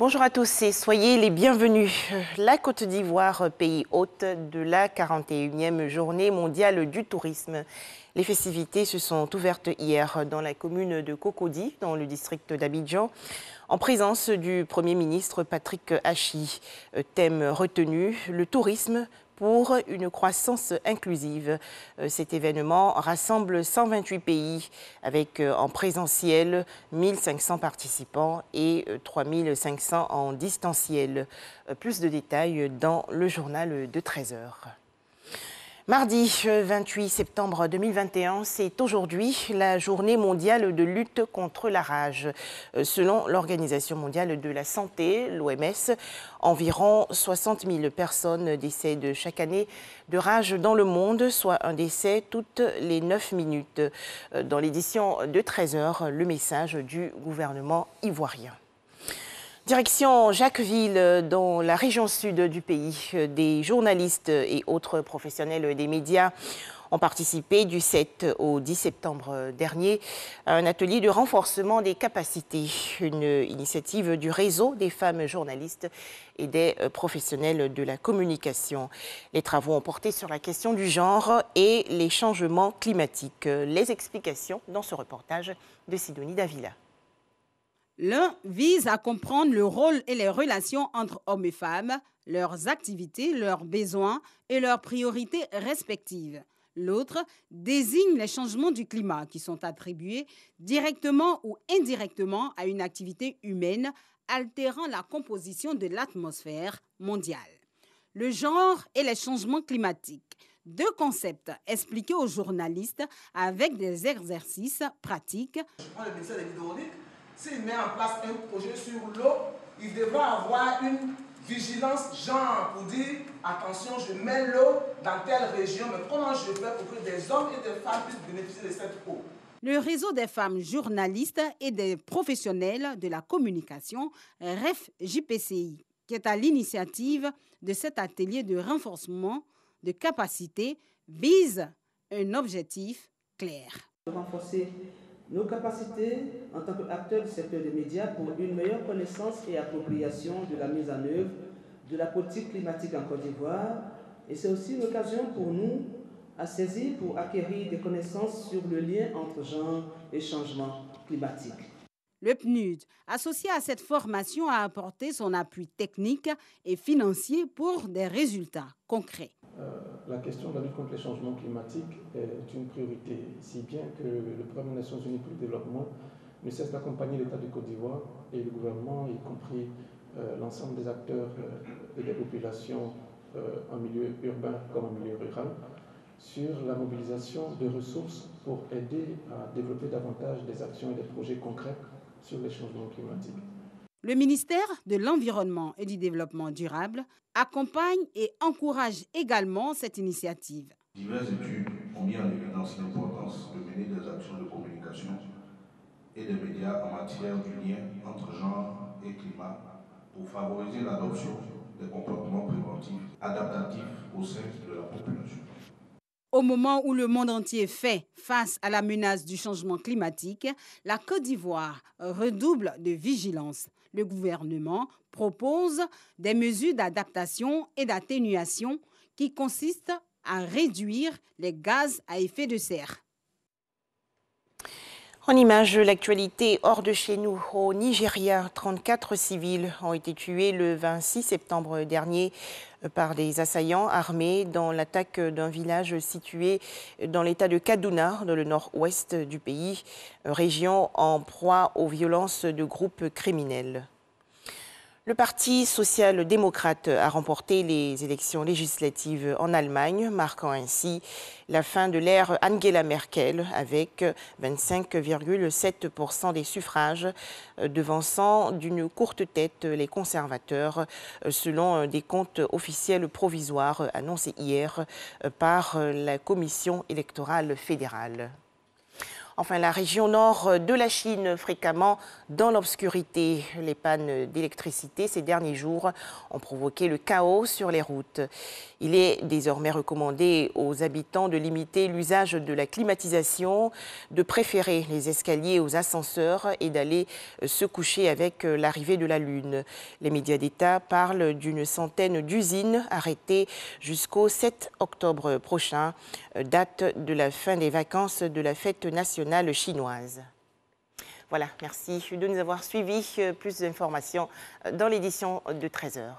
Bonjour à tous et soyez les bienvenus. La Côte d'Ivoire, pays hôte de la 41e journée mondiale du tourisme. Les festivités se sont ouvertes hier dans la commune de Cocody, dans le district d'Abidjan, en présence du Premier ministre Patrick Achi. Thème retenu, le tourisme pour une croissance inclusive. Cet événement rassemble 128 pays avec en présentiel 1500 participants et 3500 en distanciel. Plus de détails dans le journal de 13 h. Mardi 28 septembre 2021, c'est aujourd'hui la journée mondiale de lutte contre la rage. Selon l'Organisation mondiale de la santé, l'OMS, environ 60 000 personnes décèdent chaque année de rage dans le monde, soit un décès toutes les 9 minutes. Dans l'édition de 13 h, le message du gouvernement ivoirien. Direction Jacquesville, dans la région sud du pays. Des journalistes et autres professionnels des médias ont participé du 7 au 10 septembre dernier à un atelier de renforcement des capacités, une initiative du réseau des femmes journalistes et des professionnels de la communication. Les travaux ont porté sur la question du genre et les changements climatiques. Les explications dans ce reportage de Sidonie Davila. L'un vise à comprendre le rôle et les relations entre hommes et femmes, leurs activités, leurs besoins et leurs priorités respectives. L'autre désigne les changements du climat qui sont attribués directement ou indirectement à une activité humaine altérant la composition de l'atmosphère mondiale. Le genre et les changements climatiques. Deux concepts expliqués aux journalistes avec des exercices pratiques. S'il met en place un projet sur l'eau, il devra avoir une vigilance genre pour dire attention, je mets l'eau dans telle région, mais comment je fais pour que des hommes et des femmes puissent bénéficier de cette eau? Le réseau des femmes journalistes et des professionnels de la communication, REF-JPCI, qui est à l'initiative de cet atelier de renforcement de capacité, vise un objectif clair. Renforcer nos capacités en tant qu'acteurs du secteur des médias pour une meilleure connaissance et appropriation de la mise en œuvre de la politique climatique en Côte d'Ivoire. Et c'est aussi une occasion pour nous à saisir pour acquérir des connaissances sur le lien entre genre et changement climatique. Le PNUD, associé à cette formation, a apporté son appui technique et financier pour des résultats concrets. La question de la lutte contre les changements climatiques est une priorité, si bien que le Programme des Nations Unies pour le développement ne cesse d'accompagner l'État de Côte d'Ivoire et le gouvernement, y compris l'ensemble des acteurs et des populations en milieu urbain comme en milieu rural, sur la mobilisation de ressources pour aider à développer davantage des actions et des projets concrets sur les changements climatiques. Le ministère de l'Environnement et du Développement durable accompagne et encourage également cette initiative. Diverses études ont mis en évidence l'importance de mener des actions de communication et des médias en matière du lien entre genre et climat pour favoriser l'adoption des comportements préventifs adaptatifs au sein de la population. Au moment où le monde entier fait face à la menace du changement climatique, la Côte d'Ivoire redouble de vigilance. Le gouvernement propose des mesures d'adaptation et d'atténuation qui consistent à réduire les gaz à effet de serre. En image, l'actualité hors de chez nous. Au Nigeria, 34 civils ont été tués le 26 septembre dernier par des assaillants armés dans l'attaque d'un village situé dans l'état de Kaduna, dans le nord-ouest du pays, région en proie aux violences de groupes criminels. Le Parti social-démocrate a remporté les élections législatives en Allemagne, marquant ainsi la fin de l'ère Angela Merkel avec 25,7% des suffrages, devançant d'une courte tête les conservateurs, selon des comptes officiels provisoires annoncés hier par la Commission électorale fédérale. Enfin, la région nord de la Chine, fréquemment dans l'obscurité. Les pannes d'électricité ces derniers jours ont provoqué le chaos sur les routes. Il est désormais recommandé aux habitants de limiter l'usage de la climatisation, de préférer les escaliers aux ascenseurs et d'aller se coucher avec l'arrivée de la Lune. Les médias d'État parlent d'une centaine d'usines arrêtées jusqu'au 7 octobre prochain, date de la fin des vacances de la fête nationale chinoise. Voilà, merci de nous avoir suivis. Plus d'informations dans l'édition de 13h.